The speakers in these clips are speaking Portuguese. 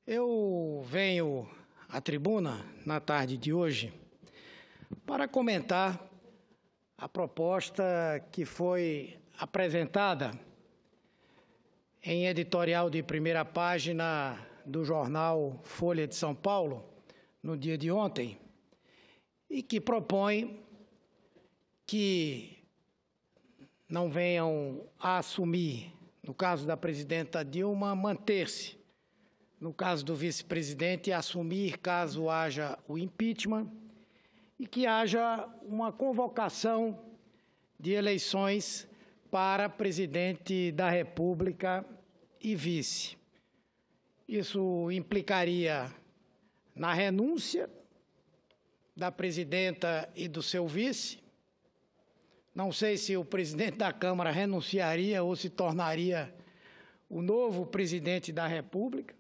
Eu venho à tribuna na tarde de hoje para comentar a proposta que foi apresentada em editorial de primeira página do jornal Folha de São Paulo, no dia de ontem, e que propõe que não venham a assumir, no caso da presidenta Dilma, manter-se, no caso do vice-presidente, assumir caso haja o impeachment, e que haja uma convocação de eleições para presidente da República e vice. Isso implicaria na renúncia da presidenta e do seu vice. Não sei se o presidente da Câmara renunciaria ou se tornaria o novo presidente da República.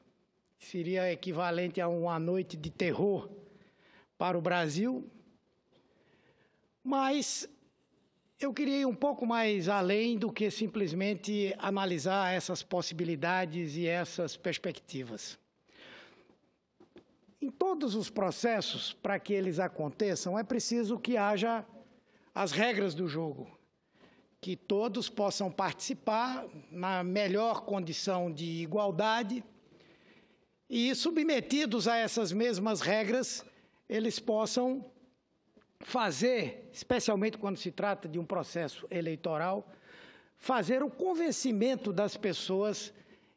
Seria equivalente a uma noite de terror para o Brasil. Mas eu queria ir um pouco mais além do que simplesmente analisar essas possibilidades e essas perspectivas. Em todos os processos, para que eles aconteçam, é preciso que haja as regras do jogo, que todos possam participar na melhor condição de igualdade e, submetidos a essas mesmas regras, eles possam fazer, especialmente quando se trata de um processo eleitoral, fazer o convencimento das pessoas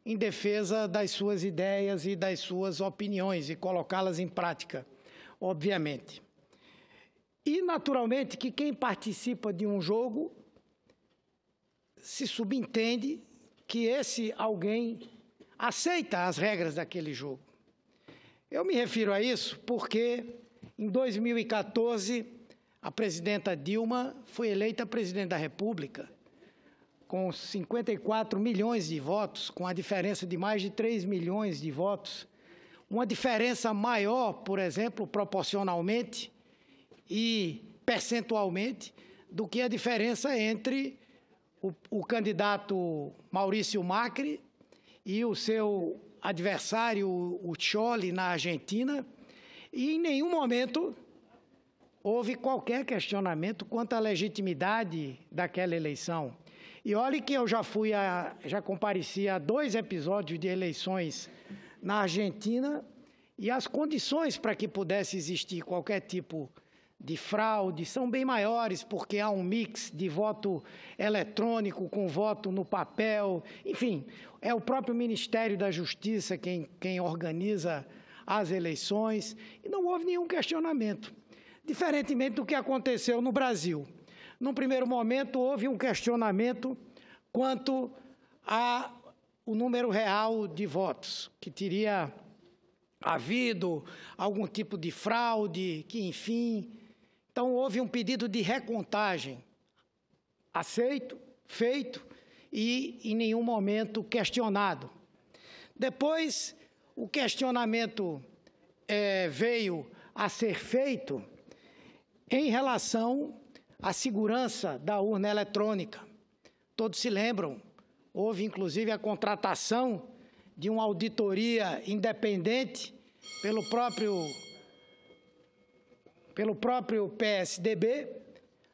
em defesa das suas ideias e das suas opiniões e colocá-las em prática, obviamente. E, naturalmente, que quem participa de um jogo se subentende que esse alguém aceita as regras daquele jogo. Eu me refiro a isso porque, em 2014, a presidenta Dilma foi eleita presidente da República com 54 milhões de votos, com a diferença de mais de 3 milhões de votos, uma diferença maior, por exemplo, proporcionalmente e percentualmente, do que a diferença entre o candidato Maurício Macri e o seu adversário, o Scioli, na Argentina, e em nenhum momento houve qualquer questionamento quanto à legitimidade daquela eleição. E olhe que eu já compareci a 2 episódios de eleições na Argentina e as condições para que pudesse existir qualquer tipo de fraude são bem maiores, porque há um mix de voto eletrônico com voto no papel, enfim, é o próprio Ministério da Justiça quem organiza as eleições, e não houve nenhum questionamento, diferentemente do que aconteceu no Brasil. Num primeiro momento, houve um questionamento quanto ao número real de votos, que teria havido algum tipo de fraude, que, enfim. Então, houve um pedido de recontagem aceito, feito e, em nenhum momento, questionado. Depois, o questionamento veio a ser feito em relação à segurança da urna eletrônica. Todos se lembram, houve inclusive a contratação de uma auditoria independente pelo próprio PSDB,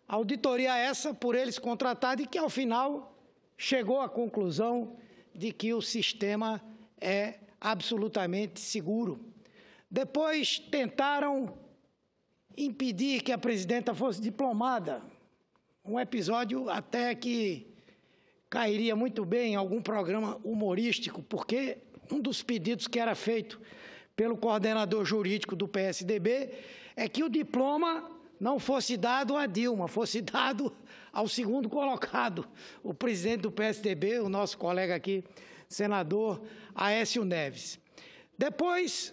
auditoria essa por eles contratada e que, ao final, chegou à conclusão de que o sistema é absolutamente seguro. Depois tentaram impedir que a presidenta fosse diplomada, um episódio até que cairia muito bem em algum programa humorístico, porque um dos pedidos que era feito pelo coordenador jurídico do PSDB é que o diploma não fosse dado a Dilma, fosse dado ao segundo colocado, o presidente do PSDB, o nosso colega aqui, senador Aécio Neves. Depois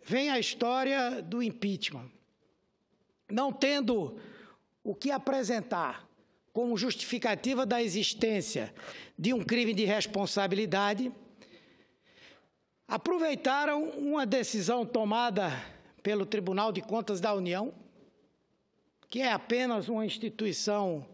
vem a história do impeachment. Não tendo o que apresentar como justificativa da existência de um crime de responsabilidade, aproveitaram uma decisão tomada pelo Tribunal de Contas da União, que é apenas uma instituição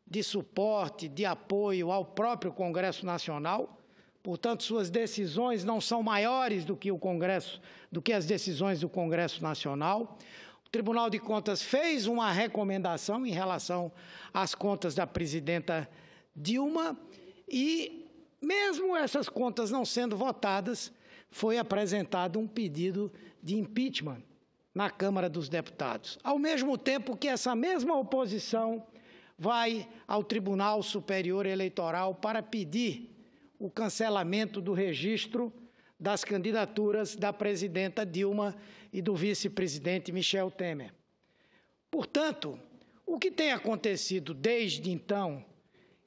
de suporte, de apoio ao próprio Congresso Nacional, Portanto, suas decisões não são maiores do que o Congresso, do que as decisões do Congresso Nacional. O Tribunal de Contas fez uma recomendação em relação às contas da presidenta Dilma e, mesmo essas contas não sendo votadas, foi apresentado um pedido de impeachment na Câmara dos Deputados. Ao mesmo tempo que essa mesma oposição vai ao Tribunal Superior Eleitoral para pedir o cancelamento do registro das candidaturas da presidenta Dilma e do vice-presidente Michel Temer. Portanto, o que tem acontecido desde então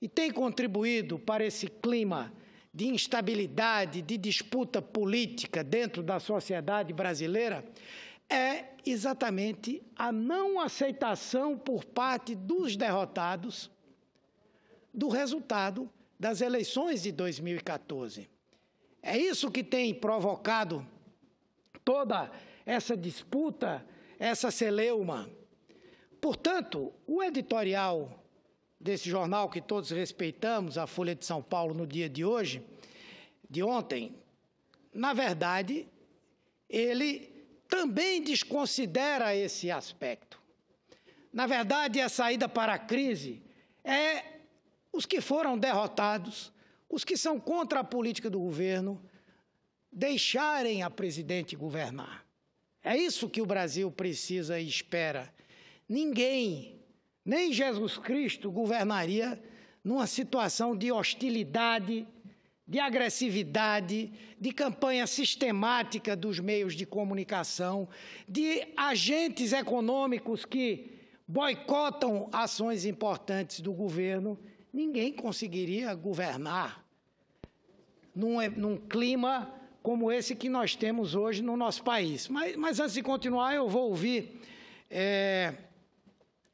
e tem contribuído para esse clima de instabilidade, de disputa política dentro da sociedade brasileira é exatamente a não aceitação por parte dos derrotados do resultado das eleições de 2014. É isso que tem provocado toda essa disputa, essa celeuma. Portanto, o editorial desse jornal que todos respeitamos, a Folha de São Paulo, no dia de hoje, de ontem, na verdade, ele também desconsidera esse aspecto. Na verdade, a saída para a crise é os que foram derrotados, os que são contra a política do governo, deixarem a presidente governar. É isso que o Brasil precisa e espera. Ninguém, nem Jesus Cristo, governaria numa situação de hostilidade, de agressividade, de campanha sistemática dos meios de comunicação, de agentes econômicos que boicotam ações importantes do governo. Ninguém conseguiria governar num clima como esse que nós temos hoje no nosso país. Mas antes de continuar, eu vou ouvir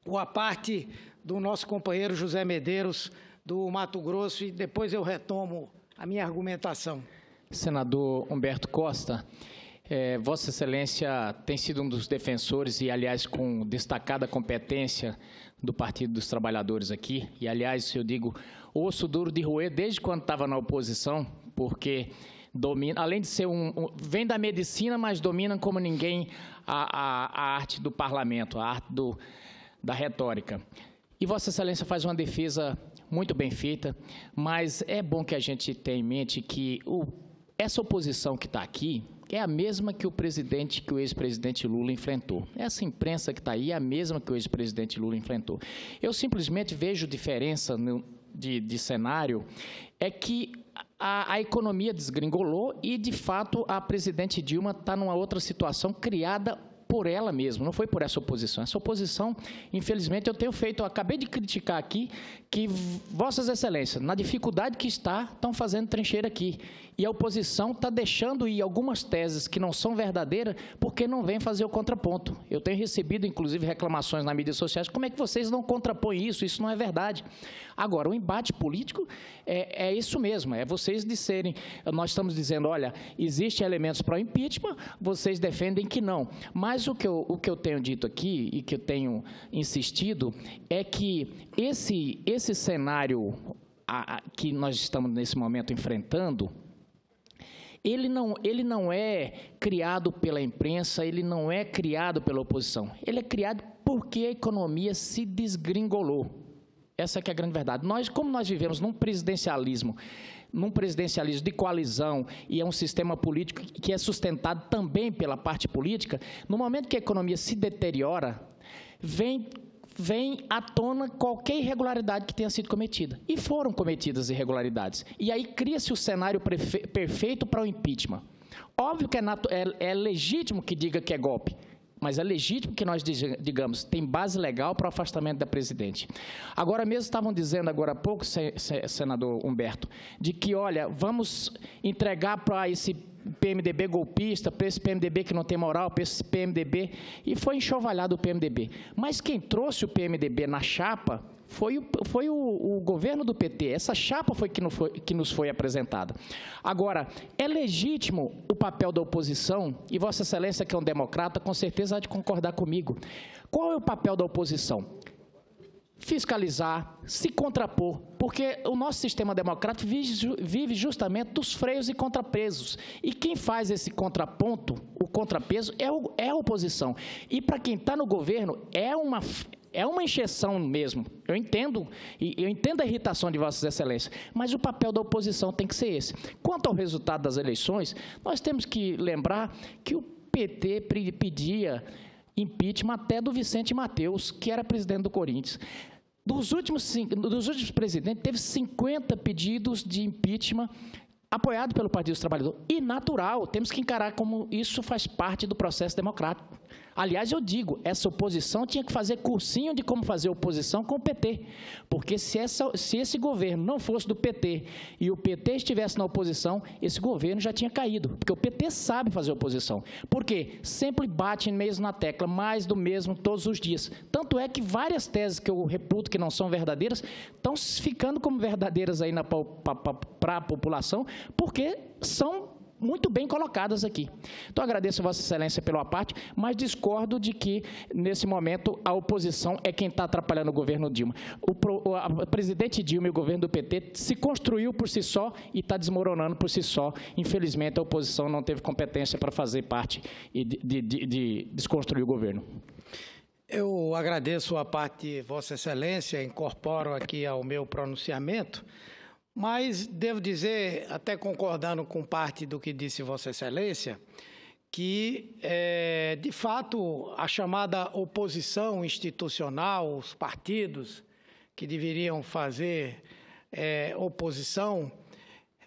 a parte do nosso companheiro José Medeiros, do Mato Grosso, e depois eu retomo a minha argumentação. Senador Humberto Costa, Vossa Excelência tem sido um dos defensores e, aliás, com destacada competência do Partido dos Trabalhadores aqui, e, aliás, eu digo, osso duro de roer desde quando estava na oposição, porque domina, além de ser vem da medicina, mas domina como ninguém a arte do parlamento, a arte da retórica. E Vossa Excelência faz uma defesa muito bem feita, mas é bom que a gente tenha em mente que essa oposição que está aqui é a mesma que o ex-presidente Lula enfrentou. Essa imprensa que está aí é a mesma que o ex-presidente Lula enfrentou. Eu simplesmente vejo diferença de cenário, é que a economia desgringolou e, de fato, a presidente Dilma está numa outra situação criada por ela mesma, não foi por essa oposição. Essa oposição, infelizmente, eu acabei de criticar aqui que Vossas Excelências, na dificuldade que estão fazendo trincheira aqui. E a oposição está deixando ir algumas teses que não são verdadeiras porque não vem fazer o contraponto. Eu tenho recebido, inclusive, reclamações nas mídias sociais, como é que vocês não contrapõem isso? Isso não é verdade. Agora, o embate político é isso mesmo, é vocês disserem, nós estamos dizendo, olha, existem elementos para o impeachment, vocês defendem que não. Mas o que eu tenho dito aqui e que eu tenho insistido é que esse cenário que nós estamos nesse momento enfrentando, ele não é criado pela imprensa, ele não é criado pela oposição. Ele é criado porque a economia se desgringolou. Essa que é a grande verdade. Como nós vivemos num presidencialismo de coalizão e é um sistema político que é sustentado também pela parte política, no momento que a economia se deteriora, vem à tona qualquer irregularidade que tenha sido cometida. E foram cometidas irregularidades. E aí cria-se o cenário perfeito para o impeachment. Óbvio que é legítimo que diga que é golpe, mas é legítimo que nós digamos, tem base legal para o afastamento da presidente. Agora mesmo estavam dizendo, agora há pouco, senador Humberto, de que, olha, vamos entregar para esse PMDB golpista, para esse PMDB que não tem moral, para esse PMDB, e foi enxovalhado o PMDB. Mas quem trouxe o PMDB na chapa foi o governo do PT. Essa chapa foi que nos foi apresentada. Agora, é legítimo o papel da oposição, e Vossa Excelência, que é um democrata, com certeza há de concordar comigo. Qual é o papel da oposição? fiscalizar, se contrapor, porque o nosso sistema democrático vive justamente dos freios e contrapesos. E quem faz esse contraponto, o contrapeso, é a oposição. E para quem está no governo, é uma encheção mesmo. Eu entendo a irritação de Vossas Excelências, mas o papel da oposição tem que ser esse. Quanto ao resultado das eleições, nós temos que lembrar que o PT pedia impeachment até do Vicente Mateus, que era presidente do Corinthians. Dos últimos presidentes, teve 50 pedidos de impeachment apoiado pelo Partido dos Trabalhadores. E natural, temos que encarar como isso faz parte do processo democrático. Aliás, eu digo, essa oposição tinha que fazer cursinho de como fazer oposição com o PT, porque se esse governo não fosse do PT e o PT estivesse na oposição, esse governo já tinha caído, porque o PT sabe fazer oposição. Por quê? Sempre bate mesmo na tecla, mais do mesmo todos os dias. Tanto é que várias teses que eu reputo que não são verdadeiras estão ficando como verdadeiras aí para a população, porque são muito bem colocadas aqui. Então, agradeço a Vossa Excelência pela parte, mas discordo de que, nesse momento, a oposição é quem está atrapalhando o governo Dilma. O presidente Dilma e o governo do PT se construiu por si só e está desmoronando por si só. Infelizmente, a oposição não teve competência para fazer parte e de desconstruir o governo. Eu agradeço a parte de Vossa Excelência, incorporo aqui ao meu pronunciamento, mas devo dizer, até concordando com parte do que disse Vossa Excelência, que, de fato, a chamada oposição institucional, os partidos que deveriam fazer oposição,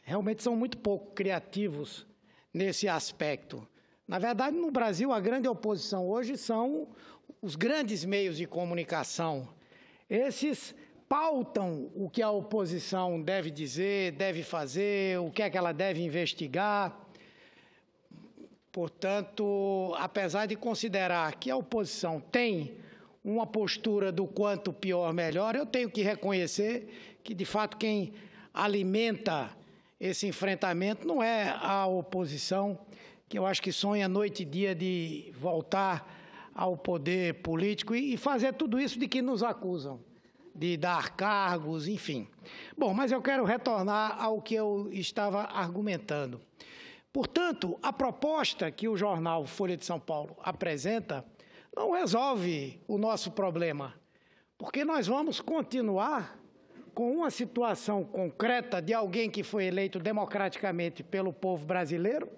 realmente são muito pouco criativos nesse aspecto. Na verdade, no Brasil, a grande oposição hoje são os grandes meios de comunicação. Esses pautam o que a oposição deve dizer, deve fazer, o que é que ela deve investigar. Portanto, apesar de considerar que a oposição tem uma postura do quanto pior, melhor, eu tenho que reconhecer que, de fato, quem alimenta esse enfrentamento não é a oposição, que eu acho que sonha noite e dia de voltar ao poder político e fazer tudo isso de que nos acusam, de dar cargos, enfim. Bom, mas eu quero retornar ao que eu estava argumentando. Portanto, a proposta que o jornal Folha de São Paulo apresenta não resolve o nosso problema, porque nós vamos continuar com uma situação concreta de alguém que foi eleito democraticamente pelo povo brasileiro,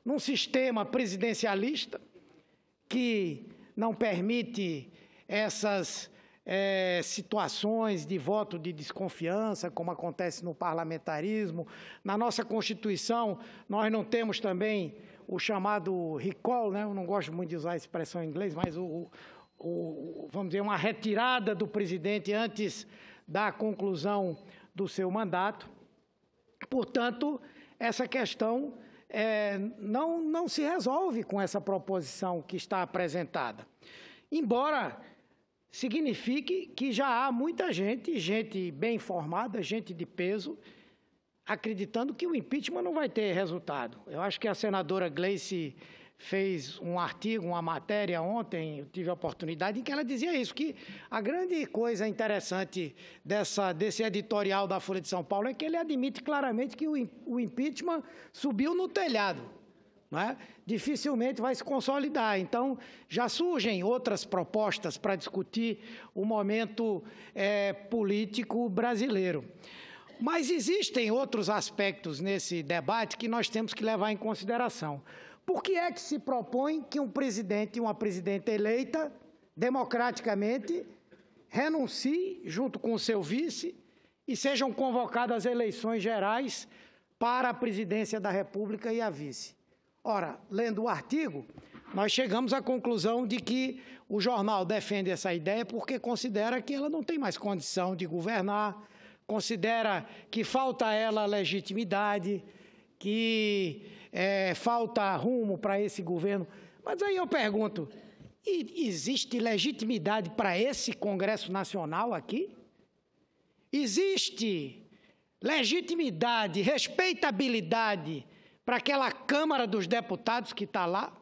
num sistema presidencialista que não permite essas situações de voto de desconfiança, como acontece no parlamentarismo. Na nossa Constituição, nós não temos também o chamado recall, né? Eu não gosto muito de usar a expressão em inglês, mas vamos dizer, uma retirada do presidente antes da conclusão do seu mandato. Portanto, essa questão não se resolve com essa proposição que está apresentada. Embora signifique que já há muita gente bem informada, gente de peso, acreditando que o impeachment não vai ter resultado. Eu acho que a senadora Gleice fez um artigo, uma matéria ontem, eu tive a oportunidade, em que ela dizia isso, que a grande coisa interessante desse editorial da Folha de São Paulo é que ele admite claramente que o impeachment subiu no telhado. Não é? Dificilmente vai se consolidar. Então, já surgem outras propostas para discutir o momento político brasileiro. Mas existem outros aspectos nesse debate que nós temos que levar em consideração. Por que é que se propõe que um presidente e uma presidenta eleita democraticamente renuncie junto com o seu vice e sejam convocadas eleições gerais para a presidência da República e a vice? Ora, lendo o artigo, nós chegamos à conclusão de que o jornal defende essa ideia porque considera que ela não tem mais condição de governar, considera que falta a ela legitimidade, que falta rumo para esse governo. Mas aí eu pergunto, existe legitimidade para esse Congresso Nacional aqui? Existe legitimidade, respeitabilidade para aquela Câmara dos Deputados que está lá?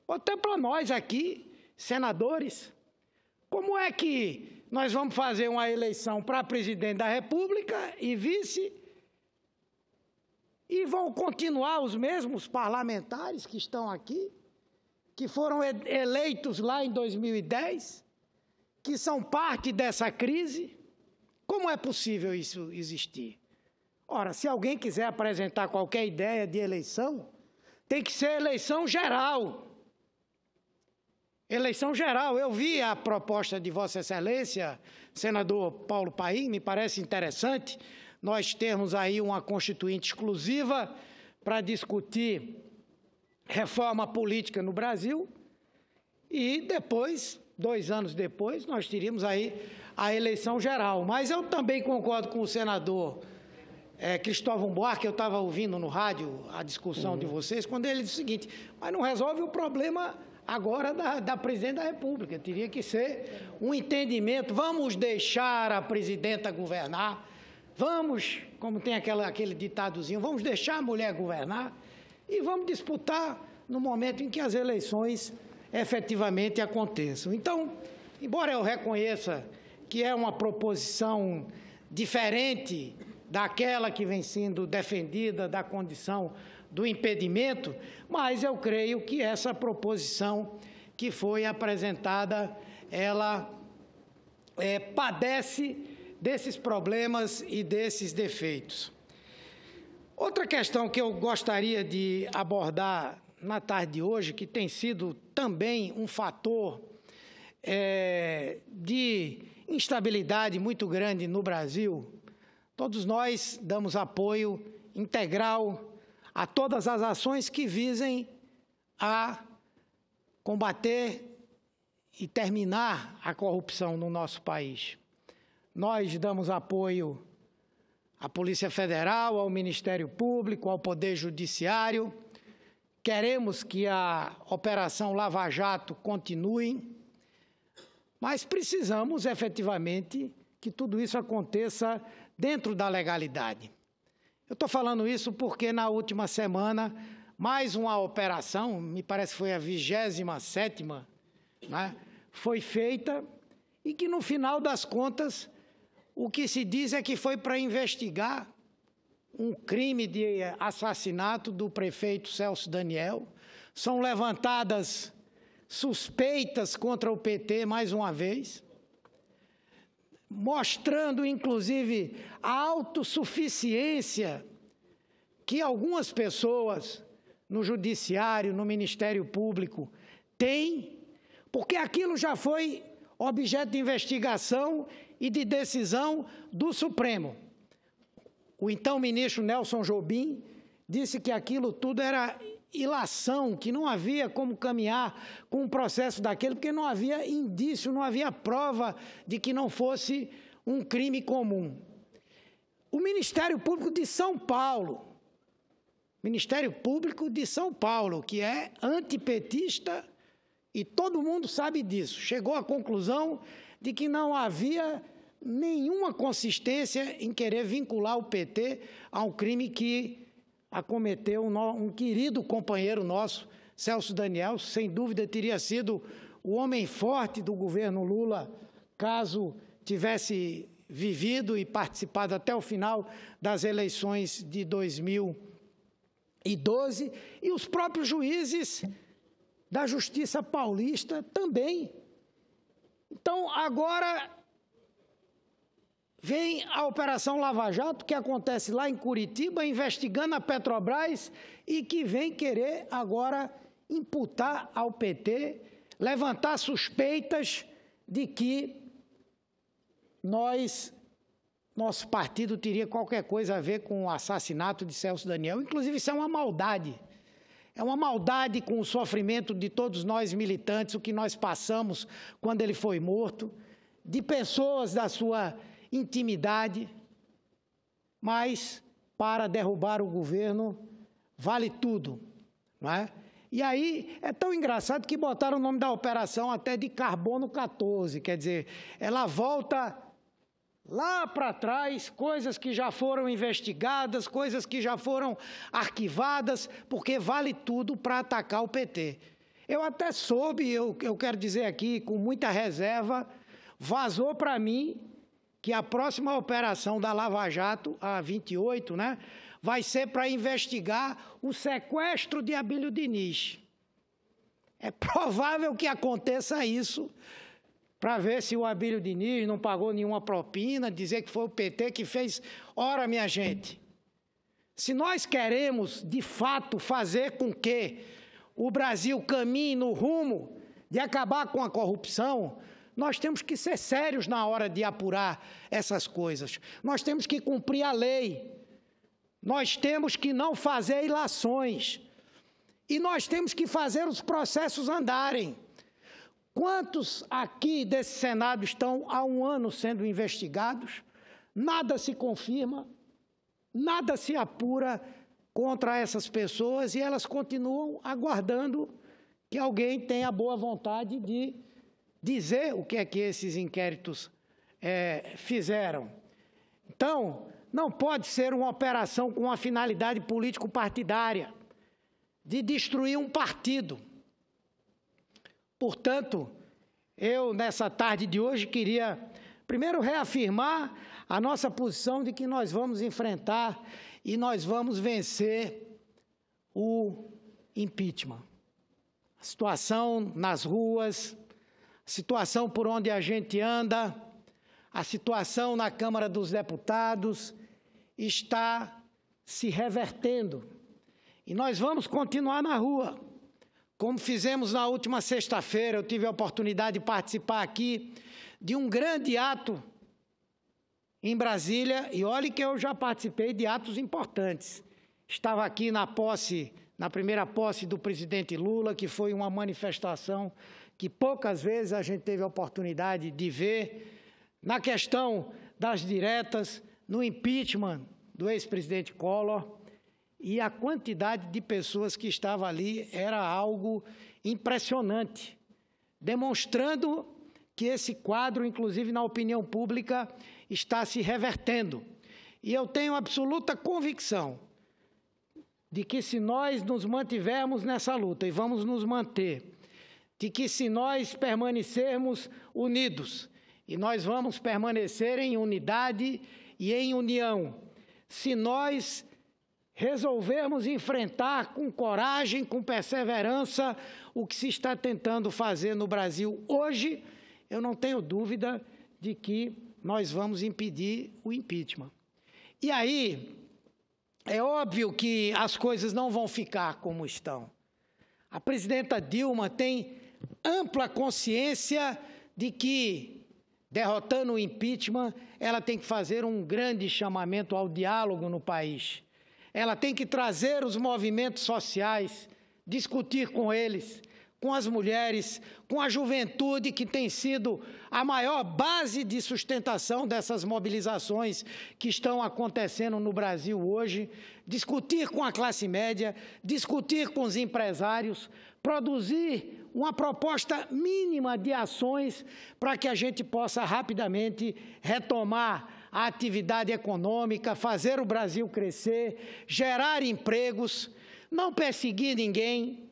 Ou até para nós aqui, senadores? Como é que nós vamos fazer uma eleição para presidente da República e vice, e vão continuar os mesmos parlamentares que estão aqui, que foram eleitos lá em 2010, que são parte dessa crise. Como é possível isso existir? Ora, se alguém quiser apresentar qualquer ideia de eleição, tem que ser eleição geral. Eleição geral. Eu vi a proposta de Vossa Excelência, senador Paulo Paim, me parece interessante nós termos aí uma constituinte exclusiva para discutir reforma política no Brasil e depois, 2 anos depois, nós teríamos aí a eleição geral. Mas eu também concordo com o senador Cristóvão Buarque, eu estava ouvindo no rádio a discussão de vocês, quando ele disse o seguinte: mas não resolve o problema agora da presidente da República, teria que ser um entendimento, vamos deixar a presidenta governar, vamos, como tem aquele ditadozinho, vamos deixar a mulher governar e vamos disputar no momento em que as eleições efetivamente aconteçam. Então, embora eu reconheça que é uma proposição diferente daquela que vem sendo defendida da condição do impedimento, mas eu creio que essa proposição que foi apresentada, ela padece desses problemas e desses defeitos. Outra questão que eu gostaria de abordar na tarde de hoje, que tem sido também um fator de instabilidade muito grande no Brasil, todos nós damos apoio integral a todas as ações que visem a combater e terminar a corrupção no nosso país. Nós damos apoio à Polícia Federal, ao Ministério Público, ao Poder Judiciário. Queremos que a Operação Lava Jato continue, mas precisamos efetivamente que tudo isso aconteça dentro da legalidade. Eu estou falando isso porque na última semana, mais uma operação, me parece que foi a 27ª, né, foi feita e que no final das contas, o que se diz é que foi para investigar um crime de assassinato do prefeito Celso Daniel. São levantadas suspeitas contra o PT mais uma vez, mostrando, inclusive, a autossuficiência que algumas pessoas no Judiciário, no Ministério Público, têm, porque aquilo já foi objeto de investigação e de decisão do Supremo. O então ministro Nelson Jobim disse que aquilo tudo era ilação, que não havia como caminhar com um processo daquele, porque não havia indício, não havia prova de que não fosse um crime comum. O Ministério Público de São Paulo, que é antipetista, e todo mundo sabe disso, chegou à conclusão de que não havia nenhuma consistência em querer vincular o PT a um crime que acometeu um querido companheiro nosso, Celso Daniel. Sem dúvida teria sido o homem forte do governo Lula, caso tivesse vivido e participado até o final das eleições de 2012, e os próprios juízes da Justiça Paulista também. Então, agora vem a Operação Lava Jato, que acontece lá em Curitiba, investigando a Petrobras e que vem querer agora imputar ao PT, levantar suspeitas de que nosso partido teria qualquer coisa a ver com o assassinato de Celso Daniel. Inclusive, isso é uma maldade. É uma maldade com o sofrimento de todos nós militantes, o que nós passamos quando ele foi morto, de pessoas da sua intimidade, mas para derrubar o governo vale tudo, não é? E aí é tão engraçado que botaram o nome da operação até de Carbono 14, quer dizer, ela volta lá para trás, coisas que já foram investigadas, coisas que já foram arquivadas, porque vale tudo para atacar o PT. Eu até soube, eu quero dizer aqui com muita reserva, vazou para mim que a próxima operação da Lava Jato, a 28, né, vai ser para investigar o sequestro de Abílio Diniz. É provável que aconteça isso, para ver se o Abílio Diniz não pagou nenhuma propina, dizer que foi o PT que fez. Ora, minha gente, se nós queremos, de fato, fazer com que o Brasil caminhe no rumo de acabar com a corrupção, nós temos que ser sérios na hora de apurar essas coisas. Nós temos que cumprir a lei. Nós temos que não fazer ilações. E nós temos que fazer os processos andarem. Quantos aqui desse Senado estão há um ano sendo investigados? Nada se confirma, nada se apura contra essas pessoas e elas continuam aguardando que alguém tenha a boa vontade de dizer o que é que esses inquéritos fizeram. Então, não pode ser uma operação com uma finalidade político-partidária, de destruir um partido. Portanto, eu, nessa tarde de hoje, queria, primeiro, reafirmar a nossa posição de que nós vamos enfrentar e nós vamos vencer o impeachment. A situação nas ruas, a situação por onde a gente anda, a situação na Câmara dos Deputados está se revertendo. E nós vamos continuar na rua. Como fizemos na última sexta-feira, eu tive a oportunidade de participar aqui de um grande ato em Brasília, e olhe que eu já participei de atos importantes. Estava aqui na primeira posse do presidente Lula, que foi uma manifestação que poucas vezes a gente teve a oportunidade de ver, na questão das diretas, no impeachment do ex-presidente Collor, e a quantidade de pessoas que estava ali era algo impressionante, demonstrando que esse quadro, inclusive na opinião pública, está se revertendo. E eu tenho absoluta convicção de que se nós nos mantivermos nessa luta, e vamos nos manter, de que se nós permanecermos unidos, e nós vamos permanecer em unidade e em união, se nós resolvermos enfrentar com coragem, com perseverança, o que se está tentando fazer no Brasil hoje, eu não tenho dúvida de que nós vamos impedir o impeachment. E aí, é óbvio que as coisas não vão ficar como estão. A presidenta Dilma tem ampla consciência de que, derrotando o impeachment, ela tem que fazer um grande chamamento ao diálogo no país. Ela tem que trazer os movimentos sociais, discutir com eles, com as mulheres, com a juventude, que tem sido a maior base de sustentação dessas mobilizações que estão acontecendo no Brasil hoje, discutir com a classe média, discutir com os empresários, produzir uma proposta mínima de ações para que a gente possa rapidamente retomar a atividade econômica, fazer o Brasil crescer, gerar empregos, não perseguir ninguém,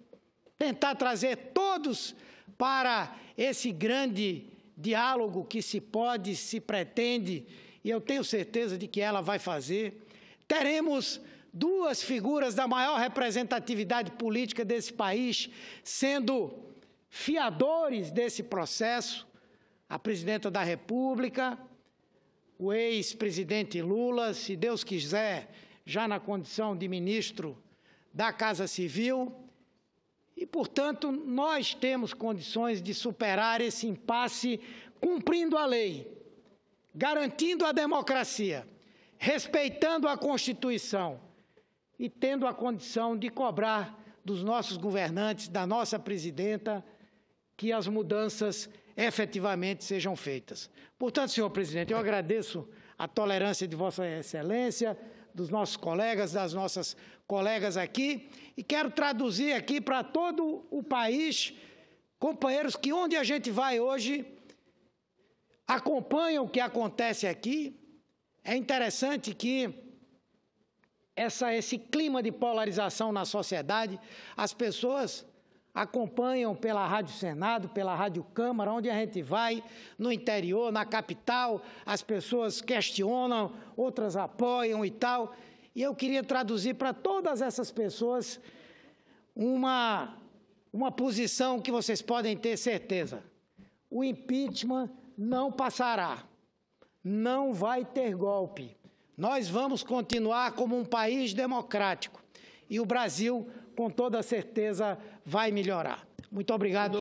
tentar trazer todos para esse grande diálogo que se pode, se pretende, e eu tenho certeza de que ela vai fazer. Teremos duas figuras da maior representatividade política desse país sendo fiadores desse processo, a presidenta da República, o ex-presidente Lula, se Deus quiser, já na condição de ministro da Casa Civil, e, portanto, nós temos condições de superar esse impasse cumprindo a lei, garantindo a democracia, respeitando a Constituição e tendo a condição de cobrar dos nossos governantes, da nossa presidenta, que as mudanças efetivamente sejam feitas. Portanto, senhor presidente, eu agradeço a tolerância de Vossa Excelência, dos nossos colegas, das nossas colegas aqui, e quero traduzir aqui para todo o país, companheiros, que onde a gente vai hoje, acompanham o que acontece aqui. É interessante que esse clima de polarização na sociedade, as pessoas acompanham pela Rádio Senado, pela Rádio Câmara, onde a gente vai, no interior, na capital, as pessoas questionam, outras apoiam e tal. E eu queria traduzir para todas essas pessoas uma posição que vocês podem ter certeza. O impeachment não passará, não vai ter golpe. Nós vamos continuar como um país democrático e o Brasil, com toda certeza, vai melhorar. Muito obrigado.